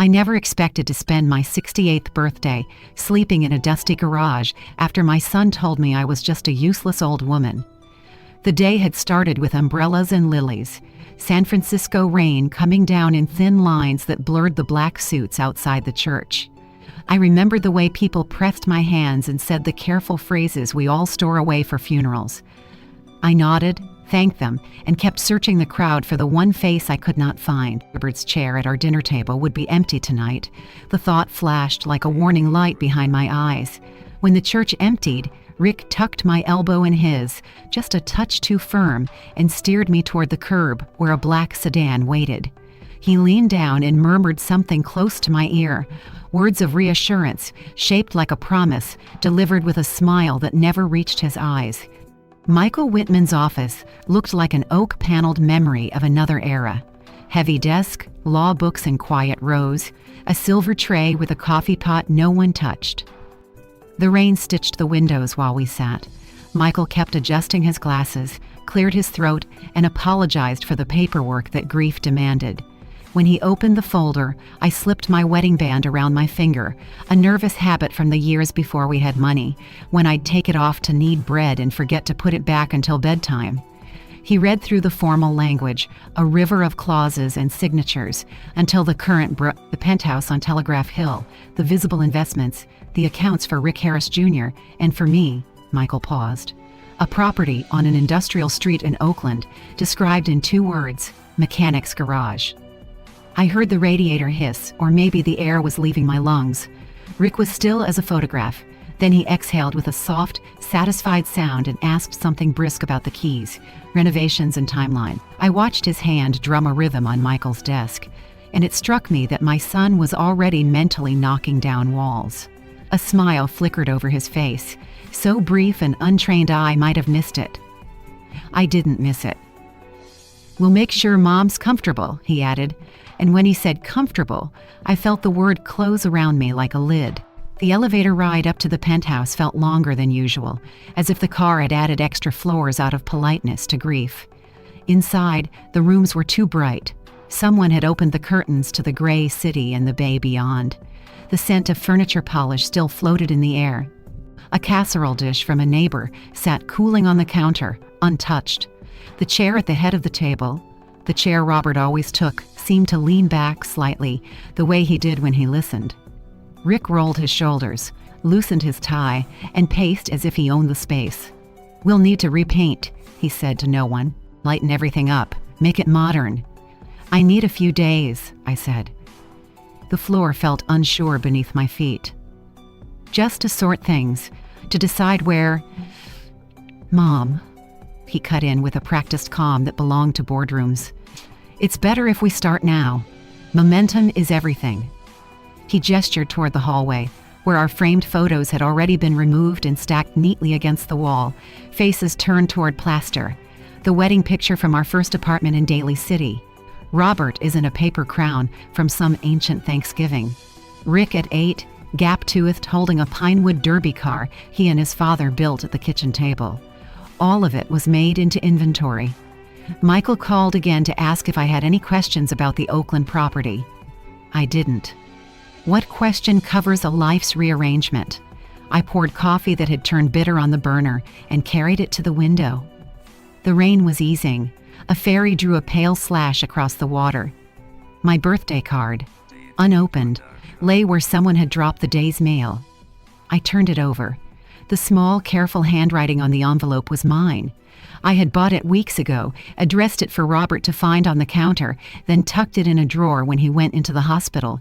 I never expected to spend my 68th birthday sleeping in a dusty garage after my son told me I was just a useless old woman. The day had started with umbrellas and lilies, San Francisco rain coming down in thin lines that blurred the black suits outside the church. I remembered the way people pressed my hands and said the careful phrases we all store away for funerals. I nodded, thanked them, and kept searching the crowd for the one face I could not find. Robert's chair at our dinner table would be empty tonight. The thought flashed like a warning light behind my eyes. When the church emptied, Rick tucked my elbow in his, just a touch too firm, and steered me toward the curb where a black sedan waited. He leaned down and murmured something close to my ear, words of reassurance, shaped like a promise, delivered with a smile that never reached his eyes. Michael Whitman's office looked like an oak-paneled memory of another era. Heavy desk, law books in quiet rows, a silver tray with a coffee pot no one touched. The rain stitched the windows while we sat. Michael kept adjusting his glasses, cleared his throat, and apologized for the paperwork that grief demanded. When he opened the folder, I slipped my wedding band around my finger, a nervous habit from the years before we had money, when I'd take it off to knead bread and forget to put it back until bedtime. He read through the formal language, a river of clauses and signatures, until the current the penthouse on Telegraph Hill, the visible investments, the accounts for Rick Harris Jr., and for me. Michael paused. A property on an industrial street in Oakland, described in 2 words, mechanic's garage. I heard the radiator hiss, or maybe the air was leaving my lungs. Rick was still as a photograph. Then he exhaled with a soft, satisfied sound and asked something brisk about the keys, renovations and timeline. I watched his hand drum a rhythm on Michael's desk, and it struck me that my son was already mentally knocking down walls. A smile flickered over his face, so brief an untrained eye might have missed it. I didn't miss it. "We'll make sure Mom's comfortable," he added, and when he said comfortable, I felt the word close around me like a lid. The elevator ride up to the penthouse felt longer than usual, as if the car had added extra floors out of politeness to grief. Inside, the rooms were too bright. Someone had opened the curtains to the gray city and the bay beyond. The scent of furniture polish still floated in the air. A casserole dish from a neighbor sat cooling on the counter, untouched. The chair at the head of the table, the chair Robert always took, seemed to lean back slightly, the way he did when he listened. Rick rolled his shoulders, loosened his tie, and paced as if he owned the space. "We'll need to repaint," he said to no one. "Lighten everything up. Make it modern." "I need a few days," I said. The floor felt unsure beneath my feet. "Just to sort things, to decide where—" "Mom," he cut in with a practiced calm that belonged to boardrooms. "It's better if we start now. Momentum is everything." He gestured toward the hallway, where our framed photos had already been removed and stacked neatly against the wall, faces turned toward plaster. The wedding picture from our first apartment in Daly City. Robert is in a paper crown from some ancient Thanksgiving. Rick at 8, gap-toothed, holding a pinewood derby car he and his father built at the kitchen table. All of it was made into inventory. Michael called again to ask if I had any questions about the Oakland property. I didn't. What question covers a life's rearrangement? I poured coffee that had turned bitter on the burner and carried it to the window. The rain was easing. A ferry drew a pale slash across the water. My birthday card, unopened, lay where someone had dropped the day's mail. I turned it over. The small, careful handwriting on the envelope was mine. I had bought it weeks ago, addressed it for Robert to find on the counter, then tucked it in a drawer when he went into the hospital.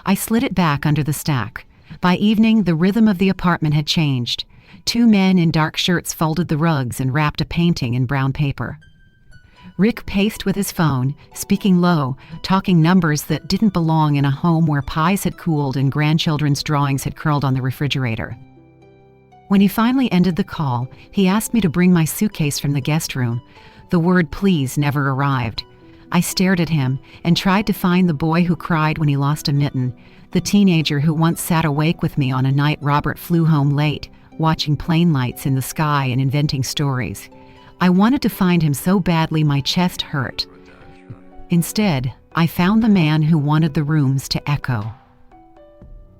I slid it back under the stack. By evening, the rhythm of the apartment had changed. 2 men in dark shirts folded the rugs and wrapped a painting in brown paper. Rick paced with his phone, speaking low, talking numbers that didn't belong in a home where pies had cooled and grandchildren's drawings had curled on the refrigerator. When he finally ended the call, he asked me to bring my suitcase from the guest room. The word please never arrived. I stared at him and tried to find the boy who cried when he lost a mitten, the teenager who once sat awake with me on a night Robert flew home late, watching plane lights in the sky and inventing stories. I wanted to find him so badly my chest hurt. Instead, I found the man who wanted the rooms to echo.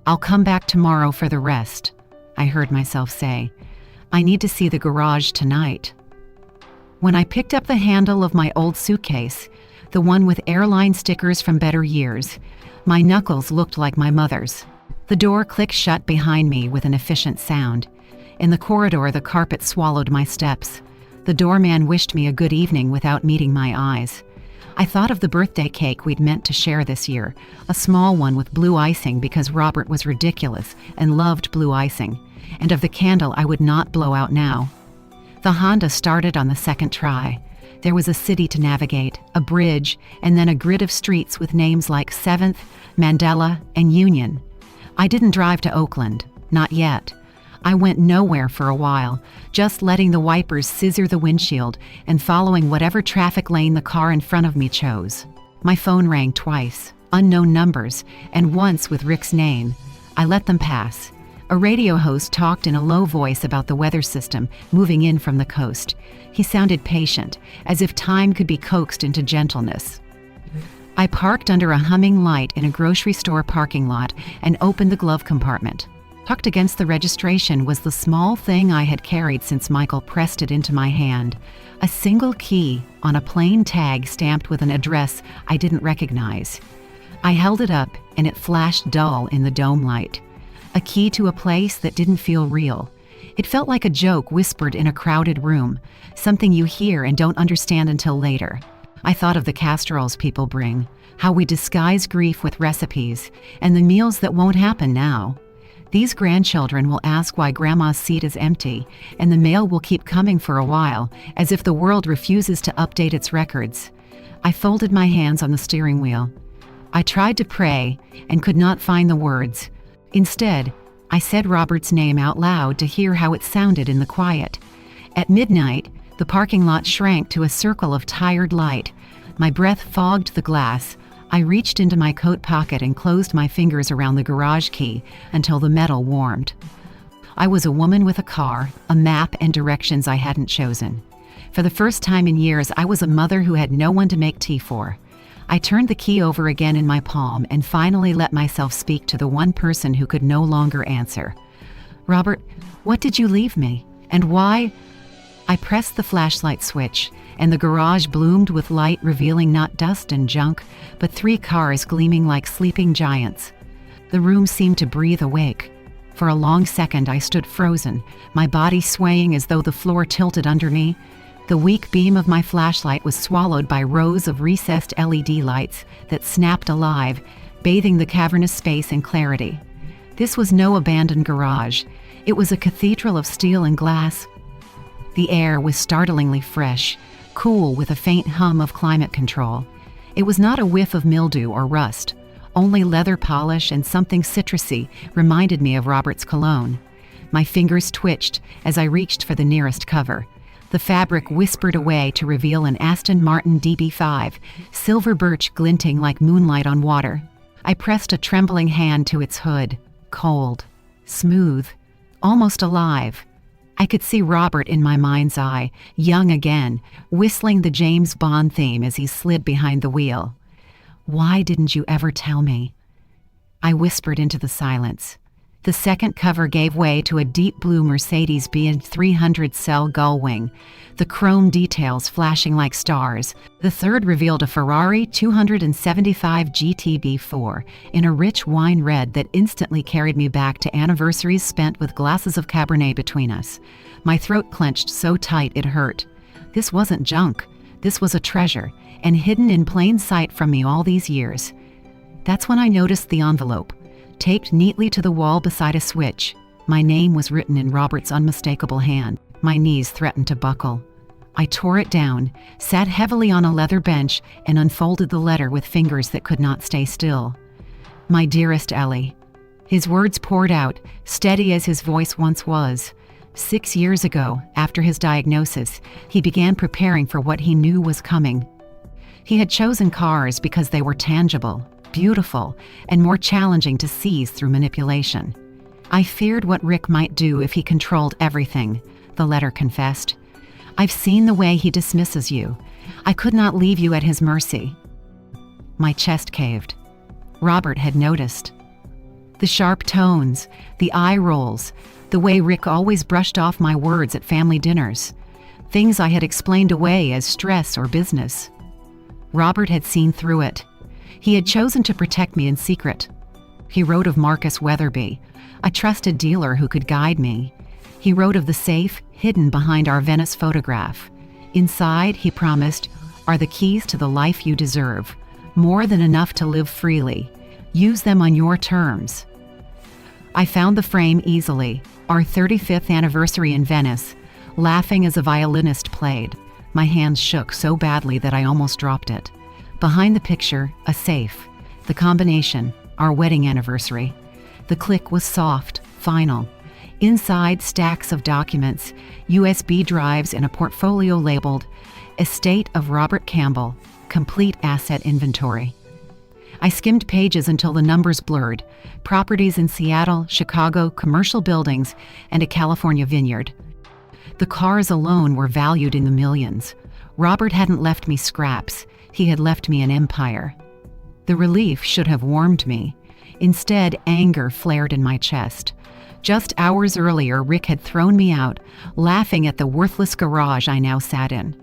"I'll come back tomorrow for the rest," I heard myself say. "I need to see the garage tonight." When I picked up the handle of my old suitcase, the one with airline stickers from better years, my knuckles looked like my mother's. The door clicked shut behind me with an efficient sound. In the corridor, the carpet swallowed my steps. The doorman wished me a good evening without meeting my eyes. I thought of the birthday cake we'd meant to share this year, a small one with blue icing because Robert was ridiculous and loved blue icing, and of the candle I would not blow out now. The Honda started on the second try. There was a city to navigate, a bridge, and then a grid of streets with names like 7th, Mandela, and Union. I didn't drive to Oakland, not yet. I went nowhere for a while, just letting the wipers scissor the windshield and following whatever traffic lane the car in front of me chose. My phone rang twice, unknown numbers, and once with Rick's name. I let them pass. A radio host talked in a low voice about the weather system moving in from the coast. He sounded patient, as if time could be coaxed into gentleness. I parked under a humming light in a grocery store parking lot and opened the glove compartment. Tucked against the registration was the small thing I had carried since Michael pressed it into my hand. A single key on a plain tag stamped with an address I didn't recognize. I held it up and it flashed dull in the dome light. A key to a place that didn't feel real. It felt like a joke whispered in a crowded room, something you hear and don't understand until later. I thought of the casseroles people bring, how we disguise grief with recipes, and the meals that won't happen now. These grandchildren will ask why Grandma's seat is empty, and the mail will keep coming for a while, as if the world refuses to update its records. I folded my hands on the steering wheel. I tried to pray and could not find the words. Instead, I said Robert's name out loud to hear how it sounded in the quiet. At midnight, the parking lot shrank to a circle of tired light. My breath fogged the glass. I reached into my coat pocket and closed my fingers around the garage key until the metal warmed. I was a woman with a car, a map, and directions I hadn't chosen. For the first time in years, I was a mother who had no one to make tea for. I turned the key over again in my palm and finally let myself speak to the one person who could no longer answer. "Robert, what did you leave me? And why?" I pressed the flashlight switch, and the garage bloomed with light, revealing not dust and junk, but 3 cars gleaming like sleeping giants. The room seemed to breathe awake. For a long second I stood frozen, my body swaying as though the floor tilted under me. The weak beam of my flashlight was swallowed by rows of recessed LED lights that snapped alive, bathing the cavernous space in clarity. This was no abandoned garage. It was a cathedral of steel and glass. The air was startlingly fresh, cool with a faint hum of climate control. It was not a whiff of mildew or rust. Only leather polish and something citrusy reminded me of Robert's cologne. My fingers twitched as I reached for the nearest cover. The fabric whispered away to reveal an Aston Martin DB5, silver birch glinting like moonlight on water. I pressed a trembling hand to its hood. Cold, smooth, almost alive. I could see Robert in my mind's eye, young again, whistling the James Bond theme as he slid behind the wheel. "Why didn't you ever tell me?" I whispered into the silence. The second cover gave way to a deep blue Mercedes-Benz 300 cell gullwing, the chrome details flashing like stars. The third revealed a Ferrari 275 GTB4 in a rich wine red that instantly carried me back to anniversaries spent with glasses of Cabernet between us. My throat clenched so tight it hurt. This wasn't junk. This was a treasure, and hidden in plain sight from me all these years. That's when I noticed the envelope, taped neatly to the wall beside a switch. My name was written in Robert's unmistakable hand. My knees threatened to buckle. I tore it down, sat heavily on a leather bench, and unfolded the letter with fingers that could not stay still. "My dearest Ellie." His words poured out, steady as his voice once was. 6 years ago, after his diagnosis, he began preparing for what he knew was coming. He had chosen cars because they were tangible, beautiful, and more challenging to seize through manipulation. "I feared what Rick might do if he controlled everything," the letter confessed. "I've seen the way he dismisses you. I could not leave you at his mercy." My chest caved. Robert had noticed. The sharp tones, the eye rolls, the way Rick always brushed off my words at family dinners. Things I had explained away as stress or business. Robert had seen through it. He had chosen to protect me in secret. He wrote of Marcus Weatherby, a trusted dealer who could guide me. He wrote of the safe hidden behind our Venice photograph. Inside, he promised, are the keys to the life you deserve. More than enough to live freely. Use them on your terms. I found the frame easily, our 35th anniversary in Venice, laughing as a violinist played. My hands shook so badly that I almost dropped it. Behind the picture, a safe. The combination, our wedding anniversary. The click was soft, final. Inside, stacks of documents, USB drives and a portfolio labeled, Estate of Robert Campbell, Complete Asset Inventory. I skimmed pages until the numbers blurred. Properties in Seattle, Chicago, commercial buildings, and a California vineyard. The cars alone were valued in the millions. Robert hadn't left me scraps. He had left me an empire. The relief should have warmed me. Instead, anger flared in my chest. Just hours earlier, Rick had thrown me out, laughing at the worthless garage I now sat in.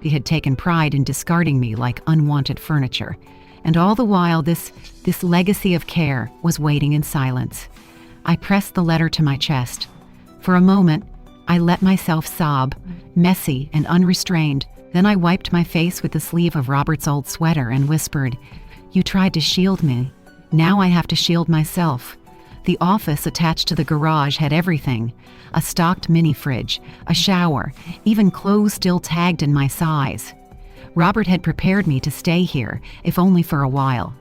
He had taken pride in discarding me like unwanted furniture. And all the while, this legacy of care was waiting in silence. I pressed the letter to my chest. For a moment, I let myself sob, messy and unrestrained. Then I wiped my face with the sleeve of Robert's old sweater and whispered, "You tried to shield me. Now I have to shield myself." The office attached to the garage had everything. A stocked mini fridge, a shower, even clothes still tagged in my size. Robert had prepared me to stay here, if only for a while.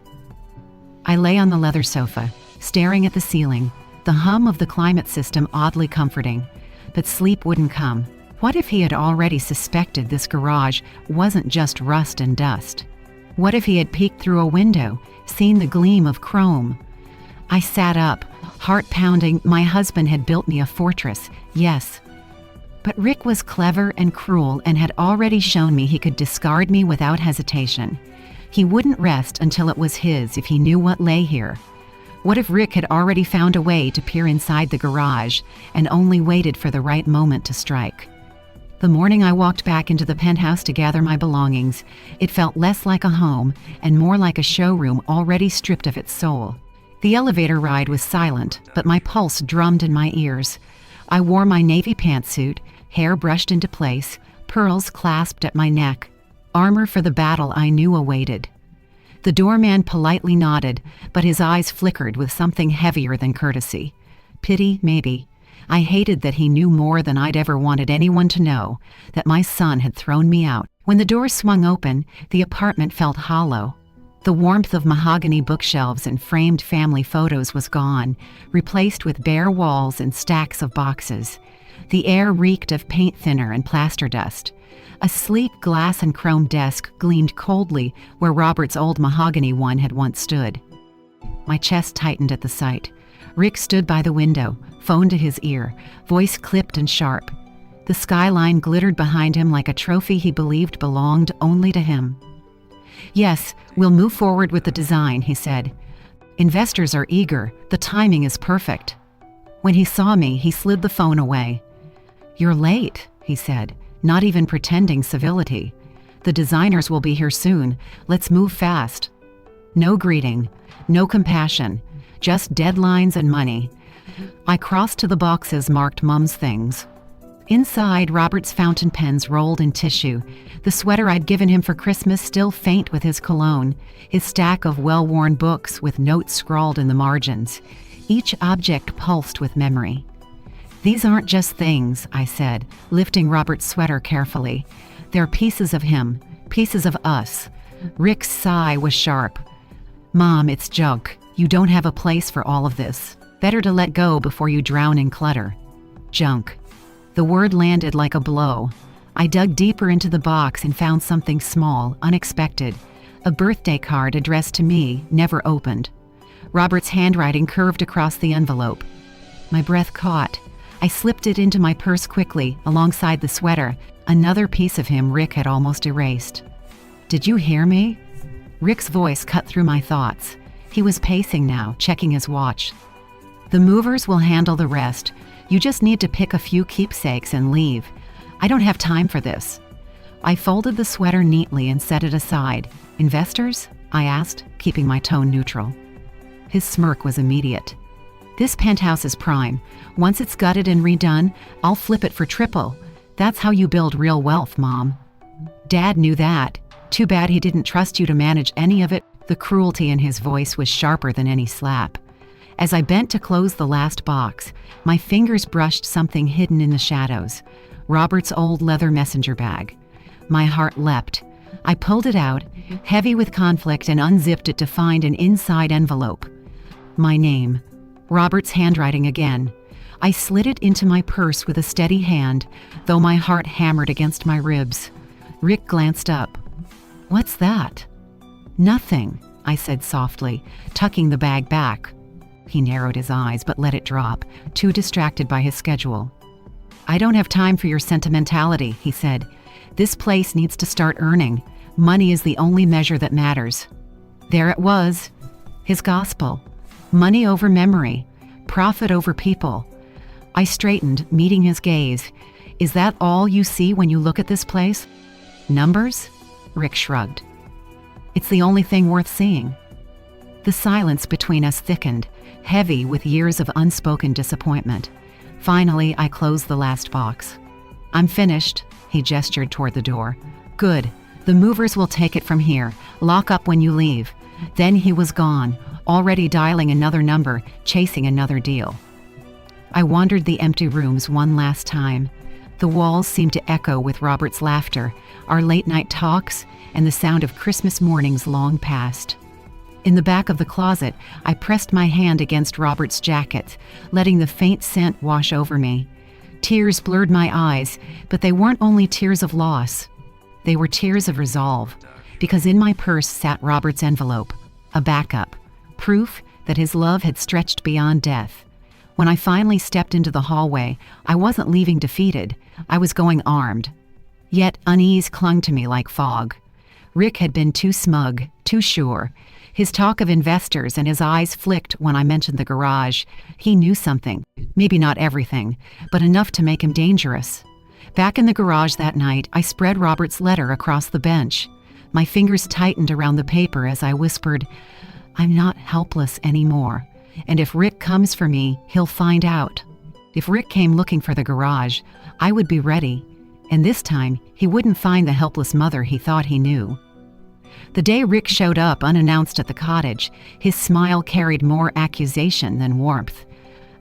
I lay on the leather sofa, staring at the ceiling, the hum of the climate system oddly comforting. But sleep wouldn't come. What if he had already suspected this garage wasn't just rust and dust? What if he had peeked through a window, seen the gleam of chrome? I sat up, heart pounding. My husband had built me a fortress, yes. But Rick was clever and cruel and had already shown me he could discard me without hesitation. He wouldn't rest until it was his if he knew what lay here. What if Rick had already found a way to peer inside the garage and only waited for the right moment to strike? The morning I walked back into the penthouse to gather my belongings, it felt less like a home and more like a showroom already stripped of its soul. The elevator ride was silent, but my pulse drummed in my ears. I wore my navy pantsuit, hair brushed into place, pearls clasped at my neck, armor for the battle I knew awaited. The doorman politely nodded, but his eyes flickered with something heavier than courtesy. Pity, maybe. I hated that he knew more than I'd ever wanted anyone to know, that my son had thrown me out. When the door swung open, the apartment felt hollow. The warmth of mahogany bookshelves and framed family photos was gone, replaced with bare walls and stacks of boxes. The air reeked of paint thinner and plaster dust. A sleek glass and chrome desk gleamed coldly where Robert's old mahogany one had once stood. My chest tightened at the sight. Rick stood by the window, phone to his ear, voice clipped and sharp. The skyline glittered behind him like a trophy he believed belonged only to him. "Yes, we'll move forward with the design," he said. "Investors are eager. The timing is perfect." When he saw me, he slid the phone away. "You're late," he said, not even pretending civility. "The designers will be here soon. Let's move fast." No greeting, no compassion, just deadlines and money. I crossed to the boxes marked Mum's things. Inside, Robert's fountain pens rolled in tissue, the sweater I'd given him for Christmas still faint with his cologne, his stack of well-worn books with notes scrawled in the margins. Each object pulsed with memory. "These aren't just things," I said, lifting Robert's sweater carefully. "They're pieces of him, pieces of us." Rick's sigh was sharp. "Mom, it's junk. You don't have a place for all of this. Better to let go before you drown in clutter." Junk. The word landed like a blow. I dug deeper into the box and found something small, unexpected. A birthday card addressed to me, never opened. Robert's handwriting curved across the envelope. My breath caught. I slipped it into my purse quickly, alongside the sweater, another piece of him Rick had almost erased. "Did you hear me?" Rick's voice cut through my thoughts. He was pacing now, checking his watch. "The movers will handle the rest. You just need to pick a few keepsakes and leave. I don't have time for this." I folded the sweater neatly and set it aside. "Investors?" I asked, keeping my tone neutral. His smirk was immediate. "This penthouse is prime. Once it's gutted and redone, I'll flip it for triple. That's how you build real wealth, Mom." "Dad knew that. Too bad he didn't trust you to manage any of it." The cruelty in his voice was sharper than any slap. As I bent to close the last box, my fingers brushed something hidden in the shadows. Robert's old leather messenger bag. My heart leapt. I pulled it out, heavy with conflict, and unzipped it to find an inside envelope. My name. Robert's handwriting again. I slid it into my purse with a steady hand, though my heart hammered against my ribs. Rick glanced up. "What's that?" "Nothing," I said softly, tucking the bag back. He narrowed his eyes but let it drop, too distracted by his schedule. "I don't have time for your sentimentality," he said. "This place needs to start earning. Money is the only measure that matters." There it was. His gospel. Money over memory. Profit over people. I straightened, meeting his gaze. "Is that all you see when you look at this place?" "Numbers?" Rick shrugged. "It's the only thing worth seeing." The silence between us thickened, heavy with years of unspoken disappointment. Finally, I closed the last box. "I'm finished," he gestured toward the door. "Good. The movers will take it from here. Lock up when you leave." Then he was gone, already dialing another number, chasing another deal. I wandered the empty rooms one last time. The walls seemed to echo with Robert's laughter, our late-night talks, and the sound of Christmas mornings long past. In the back of the closet, I pressed my hand against Robert's jacket, letting the faint scent wash over me. Tears blurred my eyes, but they weren't only tears of loss. They were tears of resolve, because in my purse sat Robert's envelope, a backup, proof that his love had stretched beyond death. When I finally stepped into the hallway, I wasn't leaving defeated. I was going armed. Yet unease clung to me like fog. Rick had been too smug, too sure. His talk of investors and his eyes flicked when I mentioned the garage. He knew something. Maybe not everything, but enough to make him dangerous. Back in the garage that night, I spread Robert's letter across the bench. My fingers tightened around the paper as I whispered, "I'm not helpless anymore. And if Rick comes for me, he'll find out." If Rick came looking for the garage, I would be ready. And this time, he wouldn't find the helpless mother he thought he knew. The day Rick showed up unannounced at the cottage, his smile carried more accusation than warmth.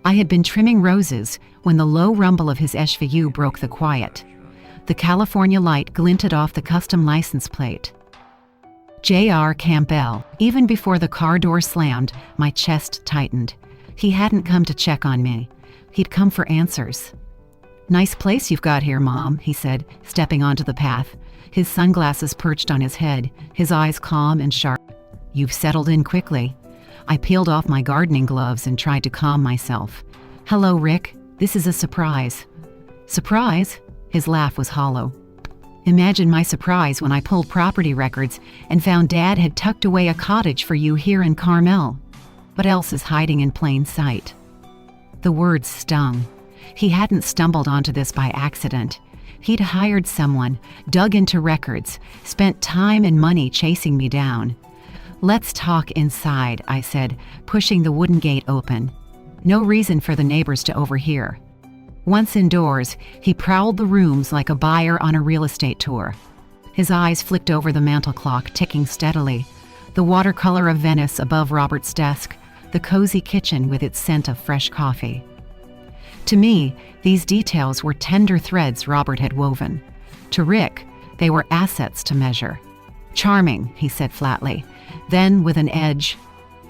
I had been trimming roses when the low rumble of his SUV broke the quiet. The California light glinted off the custom license plate. J.R. Campbell. Even before the car door slammed, my chest tightened. He hadn't come to check on me. He'd come for answers. "Nice place you've got here, Mom," he said, stepping onto the path. His sunglasses perched on his head, his eyes calm and sharp. "You've settled in quickly." I peeled off my gardening gloves and tried to calm myself. "Hello, Rick. This is a surprise." "Surprise?" His laugh was hollow. "Imagine my surprise when I pulled property records and found Dad had tucked away a cottage for you here in Carmel. What else is hiding in plain sight?" The words stung. He hadn't stumbled onto this by accident. He'd hired someone, dug into records, spent time and money chasing me down. "Let's talk inside," I said, pushing the wooden gate open. No reason for the neighbors to overhear. Once indoors, he prowled the rooms like a buyer on a real estate tour. His eyes flicked over the mantel clock, ticking steadily, the watercolor of Venice above Robert's desk, the cozy kitchen with its scent of fresh coffee. To me, these details were tender threads Robert had woven. To Rick, they were assets to measure. "Charming," he said flatly. Then, with an edge,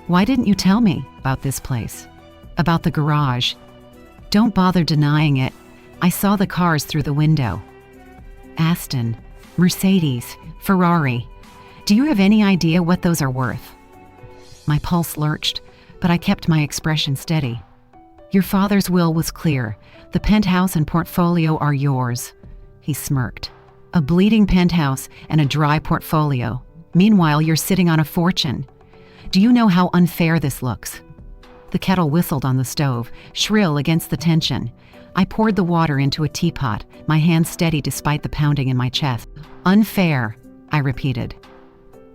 "Why didn't you tell me about this place? About the garage?" "Don't bother denying it. I saw the cars through the window. Aston, Mercedes, Ferrari. Do you have any idea what those are worth?" My pulse lurched, but I kept my expression steady. "Your father's will was clear. The penthouse and portfolio are yours." He smirked. "A bleeding penthouse and a dry portfolio. Meanwhile, you're sitting on a fortune. Do you know how unfair this looks?" The kettle whistled on the stove, shrill against the tension. I poured the water into a teapot, my hand steady despite the pounding in my chest. "Unfair," I repeated.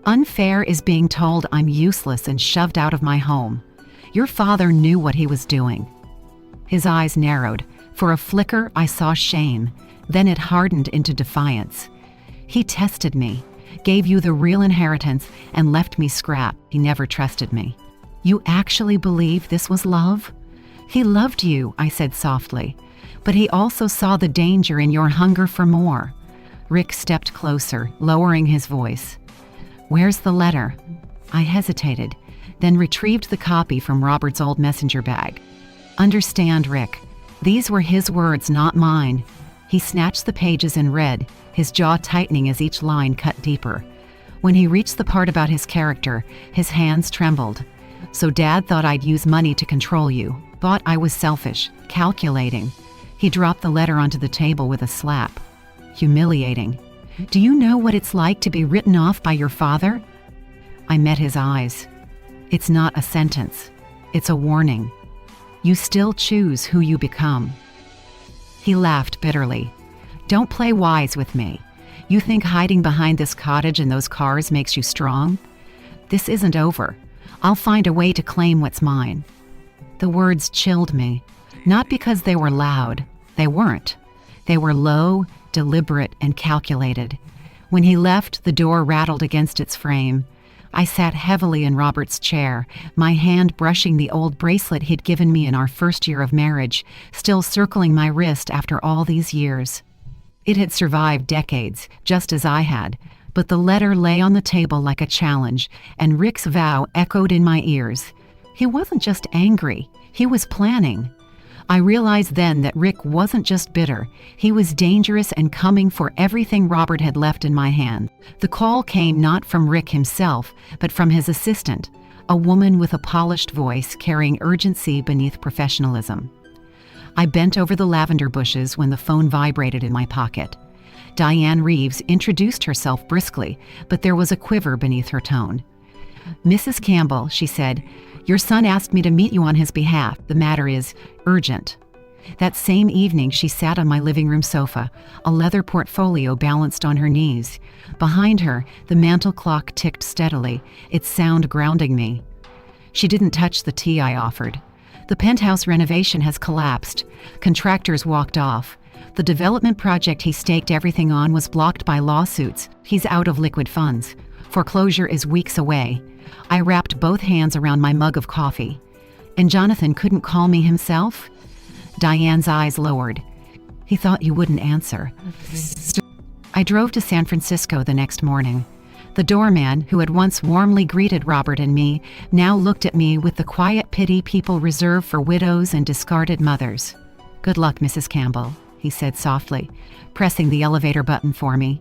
"Unfair is being told I'm useless and shoved out of my home. Your father knew what he was doing." His eyes narrowed. For a flicker, I saw shame. Then it hardened into defiance. "He tested me, gave you the real inheritance, and left me scrap. He never trusted me." "You actually believe this was love?" "He loved you," I said softly, "but he also saw the danger in your hunger for more." Rick stepped closer, lowering his voice. "Where's the letter?" I hesitated, then retrieved the copy from Robert's old messenger bag. "Understand, Rick. These were his words, not mine." He snatched the pages and read, his jaw tightening as each line cut deeper. When he reached the part about his character, his hands trembled. "So Dad thought I'd use money to control you. Thought I was selfish, calculating." He dropped the letter onto the table with a slap. "Humiliating. Do you know what it's like to be written off by your father?" I met his eyes. "It's not a sentence. It's a warning. You still choose who you become." He laughed bitterly. "Don't play wise with me. You think hiding behind this cottage and those cars makes you strong? This isn't over. I'll find a way to claim what's mine." The words chilled me, not because they were loud. They weren't. They were low, deliberate, and calculated. When he left, the door rattled against its frame. I sat heavily in Robert's chair, my hand brushing the old bracelet he'd given me in our first year of marriage, still circling my wrist after all these years. It had survived decades, just as I had, but the letter lay on the table like a challenge, and Rick's vow echoed in my ears. He wasn't just angry, he was planning. I realized then that Rick wasn't just bitter, he was dangerous and coming for everything Robert had left in my hand. The call came not from Rick himself, but from his assistant, a woman with a polished voice carrying urgency beneath professionalism. I bent over the lavender bushes when the phone vibrated in my pocket. Diane Reeves introduced herself briskly, but there was a quiver beneath her tone. "Mrs. Campbell," she said, "your son asked me to meet you on his behalf. The matter is urgent." That same evening, she sat on my living room sofa, a leather portfolio balanced on her knees. Behind her, the mantel clock ticked steadily, its sound grounding me. She didn't touch the tea I offered. "The penthouse renovation has collapsed. Contractors walked off. The development project he staked everything on was blocked by lawsuits. He's out of liquid funds. Foreclosure is weeks away." I wrapped both hands around my mug of coffee. "And Jonathan couldn't call me himself?" Diane's eyes lowered. "He thought you wouldn't answer." I drove to San Francisco the next morning. The doorman, who had once warmly greeted Robert and me, now looked at me with the quiet pity people reserve for widows and discarded mothers. "Good luck, Mrs. Campbell," he said softly, pressing the elevator button for me.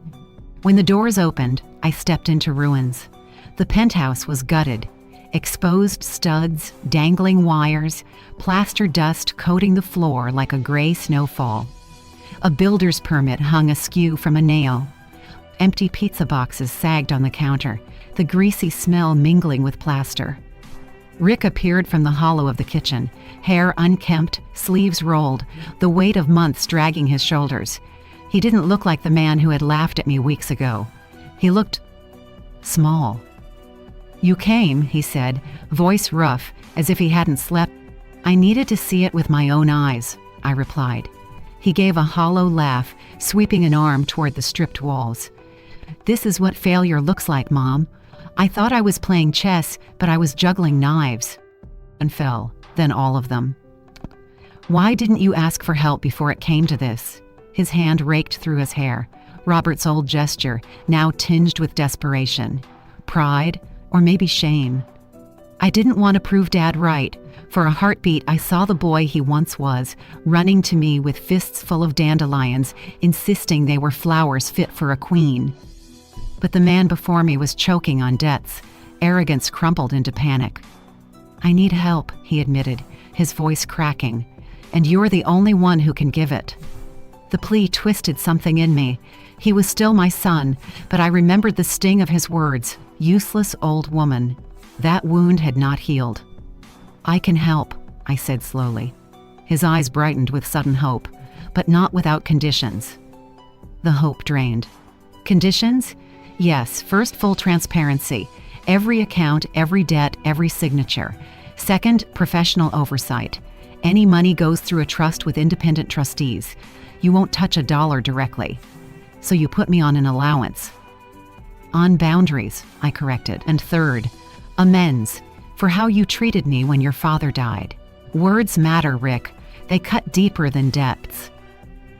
When the doors opened, I stepped into ruins. The penthouse was gutted. Exposed studs, dangling wires, plaster dust coating the floor like a gray snowfall. A builder's permit hung askew from a nail. Empty pizza boxes sagged on the counter, the greasy smell mingling with plaster. Rick appeared from the hollow of the kitchen, hair unkempt, sleeves rolled, the weight of months dragging his shoulders. He didn't look like the man who had laughed at me weeks ago. He looked small. "You came," he said, voice rough, as if he hadn't slept. "I needed to see it with my own eyes," I replied. He gave a hollow laugh, sweeping an arm toward the stripped walls. "This is what failure looks like, Mom. I thought I was playing chess, but I was juggling knives." And fell, then all of them. "Why didn't you ask for help before it came to this?" His hand raked through his hair, Robert's old gesture, now tinged with desperation. Pride? Or maybe shame. I didn't want to prove Dad right. For a heartbeat, I saw the boy he once was, running to me with fists full of dandelions, insisting they were flowers fit for a queen. But the man before me was choking on debts. Arrogance crumpled into panic. "I need help," he admitted, his voice cracking. "And you're the only one who can give it." The plea twisted something in me. He was still my son, but I remembered the sting of his words. Useless old woman. That wound had not healed. "I can help," I said slowly. His eyes brightened with sudden hope, but not without conditions. The hope drained. Conditions? Yes, first, full transparency. Every account, every debt, every signature. Second, professional oversight. Any money goes through a trust with independent trustees. You won't touch a dollar directly. So you put me on an allowance. On boundaries, I corrected. And third, amends for how you treated me when your father died. Words matter, Rick. They cut deeper than depths.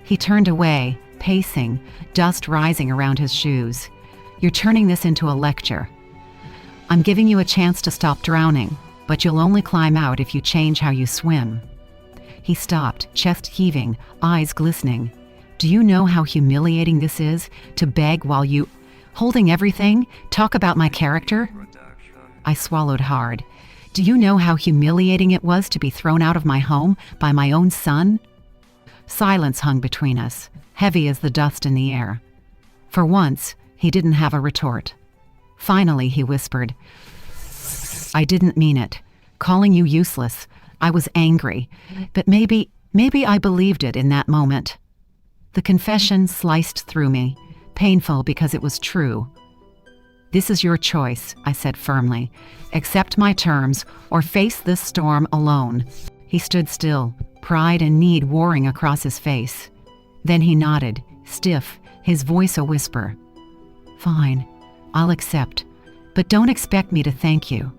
He turned away, pacing, dust rising around his shoes. "You're turning this into a lecture. I'm giving you a chance to stop drowning, but you'll only climb out if you change how you swim." He stopped, chest heaving, eyes glistening. "Do you know how humiliating this is, to beg while you... holding everything? Talk about my character?" I swallowed hard. "Do you know how humiliating it was to be thrown out of my home by my own son?" Silence hung between us, heavy as the dust in the air. For once, he didn't have a retort. Finally, he whispered, "I didn't mean it. Calling you useless. I was angry. But maybe I believed it in that moment." The confession sliced through me, painful because it was true. "This is your choice," I said firmly. "Accept my terms or face this storm alone." He stood still, pride and need warring across his face. Then he nodded, stiff, his voice a whisper. "Fine, I'll accept, but don't expect me to thank you."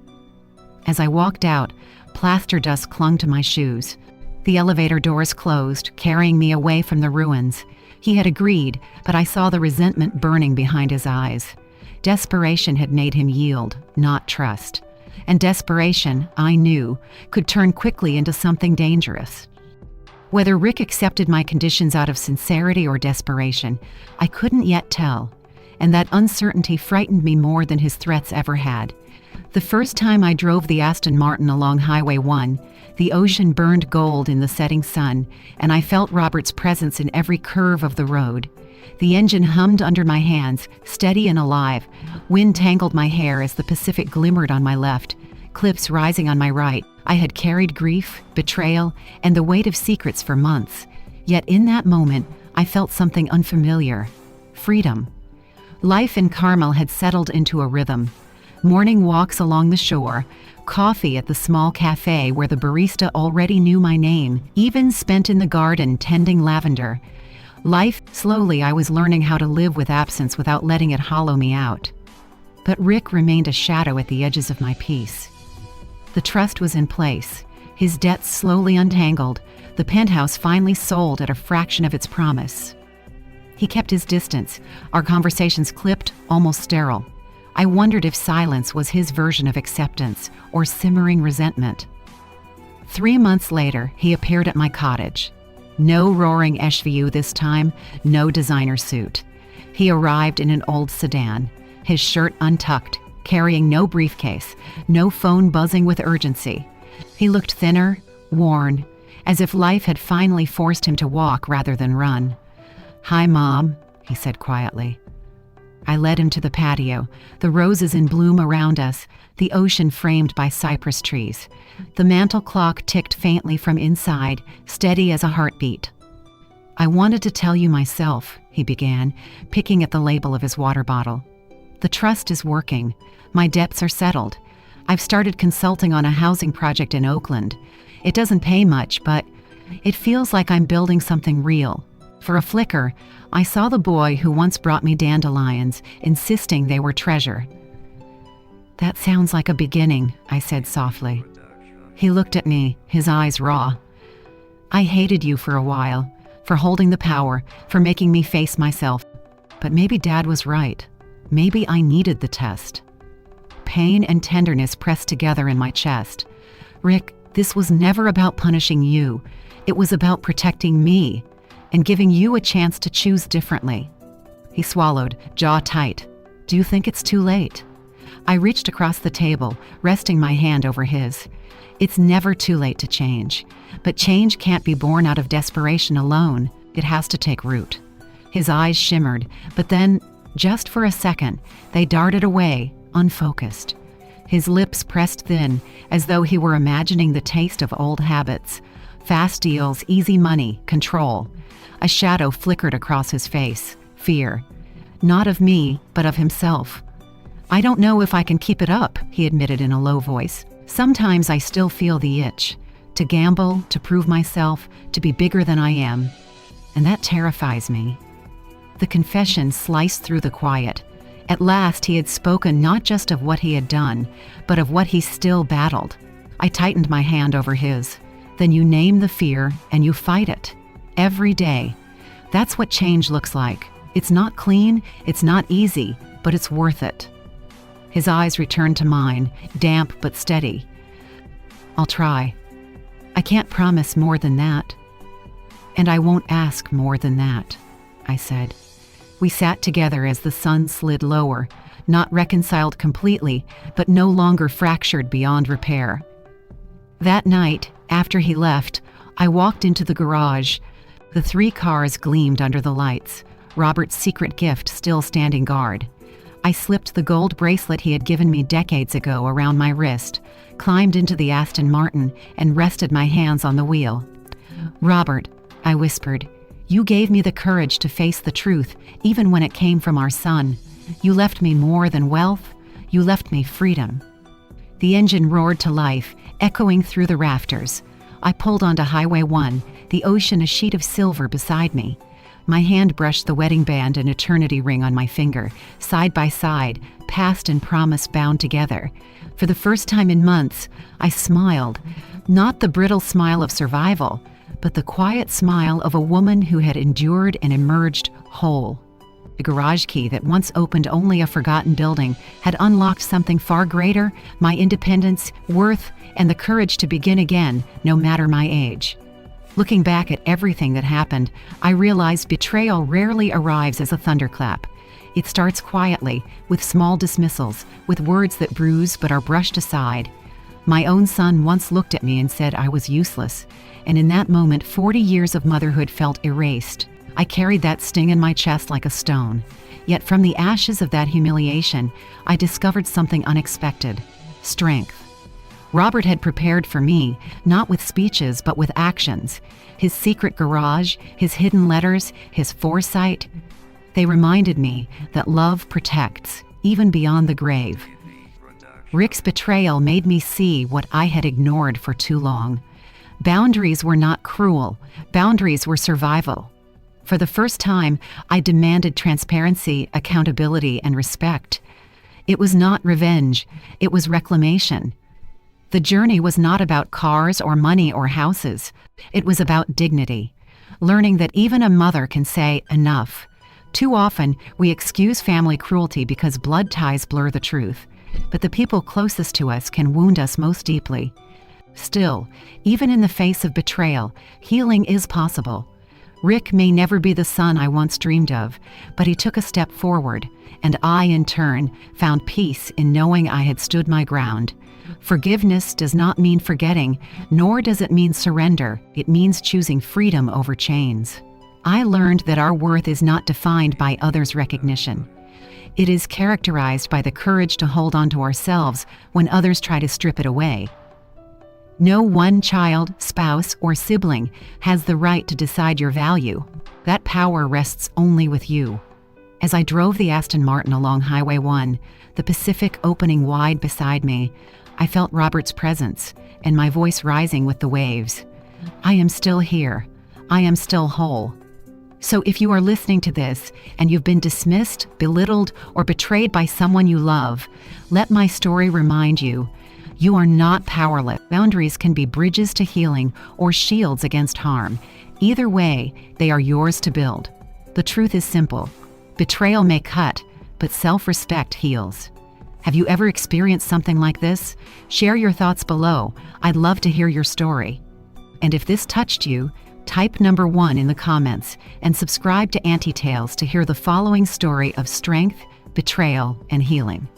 As I walked out, plaster dust clung to my shoes. The elevator doors closed, carrying me away from the ruins. He had agreed, but I saw the resentment burning behind his eyes. Desperation had made him yield, not trust. And desperation, I knew, could turn quickly into something dangerous. Whether Rick accepted my conditions out of sincerity or desperation, I couldn't yet tell, and that uncertainty frightened me more than his threats ever had. The first time I drove the Aston Martin along Highway 1, the ocean burned gold in the setting sun, and I felt Robert's presence in every curve of the road. The engine hummed under my hands, steady and alive. Wind tangled my hair as the Pacific glimmered on my left, cliffs rising on my right. I had carried grief, betrayal, and the weight of secrets for months. Yet in that moment, I felt something unfamiliar. Freedom. Life in Carmel had settled into a rhythm. Morning walks along the shore, coffee at the small cafe where the barista already knew my name, even spent in the garden tending lavender. Life, slowly I was learning how to live with absence without letting it hollow me out. But Rick remained a shadow at the edges of my peace. The trust was in place, his debts slowly untangled, the penthouse finally sold at a fraction of its promise. He kept his distance, our conversations clipped, almost sterile. I wondered if silence was his version of acceptance or simmering resentment. 3 months later, he appeared at my cottage. No roaring SVU this time, no designer suit. He arrived in an old sedan, his shirt untucked, carrying no briefcase, no phone buzzing with urgency. He looked thinner, worn, as if life had finally forced him to walk rather than run. "Hi, Mom," he said quietly. I led him to the patio, the roses in bloom around us, the ocean framed by cypress trees. The mantel clock ticked faintly from inside, steady as a heartbeat. "I wanted to tell you myself," he began, picking at the label of his water bottle. "The trust is working. My debts are settled. I've started consulting on a housing project in Oakland. It doesn't pay much, but it feels like I'm building something real. For a flicker, I saw the boy who once brought me dandelions, insisting they were treasure." "That sounds like a beginning," I said softly. He looked at me, his eyes raw. "I hated you for a while, for holding the power, for making me face myself. But maybe Dad was right. Maybe I needed the test." Pain and tenderness pressed together in my chest. "Rick, this was never about punishing you. It was about protecting me and giving you a chance to choose differently." He swallowed, jaw tight. "Do you think it's too late?" I reached across the table, resting my hand over his. It's never too late to change. But change can't be born out of desperation alone. It has to take root. His eyes shimmered, but then, just for a second, they darted away, unfocused. His lips pressed thin, as though he were imagining the taste of old habits. Fast deals, easy money, control. A shadow flickered across his face. Fear. Not of me, but of himself. "I don't know if I can keep it up," he admitted in a low voice. "Sometimes I still feel the itch. To gamble, to prove myself, to be bigger than I am. And that terrifies me." The confession sliced through the quiet. At last he had spoken not just of what he had done, but of what he still battled. I tightened my hand over his. "Then you name the fear and you fight it. Every day. That's what change looks like. It's not clean, it's not easy, but it's worth it." His eyes returned to mine, damp but steady. "I'll try. I can't promise more than that. And I won't ask more than that," I said. We sat together as the sun slid lower, not reconciled completely, but no longer fractured beyond repair. That night, after he left, I walked into the garage. The 3 cars gleamed under the lights, Robert's secret gift still standing guard. I slipped the gold bracelet he had given me decades ago around my wrist, climbed into the Aston Martin, and rested my hands on the wheel. "Robert," I whispered, "you gave me the courage to face the truth, even when it came from our son. You left me more than wealth. You left me freedom." The engine roared to life, echoing through the rafters. I pulled onto Highway 1, the ocean a sheet of silver beside me. My hand brushed the wedding band and eternity ring on my finger, side by side, past and promise bound together. For the first time in months, I smiled, not the brittle smile of survival, but the quiet smile of a woman who had endured and emerged whole. The garage key that once opened only a forgotten building had unlocked something far greater: my independence, worth, and the courage to begin again, no matter my age. Looking back at everything that happened, I realized betrayal rarely arrives as a thunderclap. It starts quietly, with small dismissals, with words that bruise but are brushed aside. My own son once looked at me and said I was useless, and in that moment 40 years of motherhood felt erased. I carried that sting in my chest like a stone. Yet from the ashes of that humiliation, I discovered something unexpected: strength. Robert had prepared for me, not with speeches but with actions. His secret garage, his hidden letters, his foresight. They reminded me that love protects, even beyond the grave. Rick's betrayal made me see what I had ignored for too long. Boundaries were not cruel. Boundaries were survival. For the first time, I demanded transparency, accountability, and respect. It was not revenge. It was reclamation. The journey was not about cars or money or houses. It was about dignity. Learning that even a mother can say enough. Too often, we excuse family cruelty because blood ties blur the truth. But the people closest to us can wound us most deeply. Still, even in the face of betrayal, healing is possible. Rick may never be the son I once dreamed of, but he took a step forward, and I, in turn, found peace in knowing I had stood my ground. Forgiveness does not mean forgetting, nor does it mean surrender. It means choosing freedom over chains. I learned that our worth is not defined by others' recognition. It is characterized by the courage to hold on to ourselves when others try to strip it away. No one child, spouse, or sibling has the right to decide your value. That power rests only with you. As I drove the Aston Martin along Highway 1, the Pacific opening wide beside me, I felt Robert's presence and my voice rising with the waves. I am still here. I am still whole. So if you are listening to this and you've been dismissed, belittled, or betrayed by someone you love, let my story remind you, you are not powerless. Boundaries can be bridges to healing or shields against harm. Either way, they are yours to build. The truth is simple. Betrayal may cut, but self-respect heals. Have you ever experienced something like this? Share your thoughts below. I'd love to hear your story. And if this touched you, type number 1 in the comments and subscribe to Auntie Tales to hear the following story of strength, betrayal, and healing.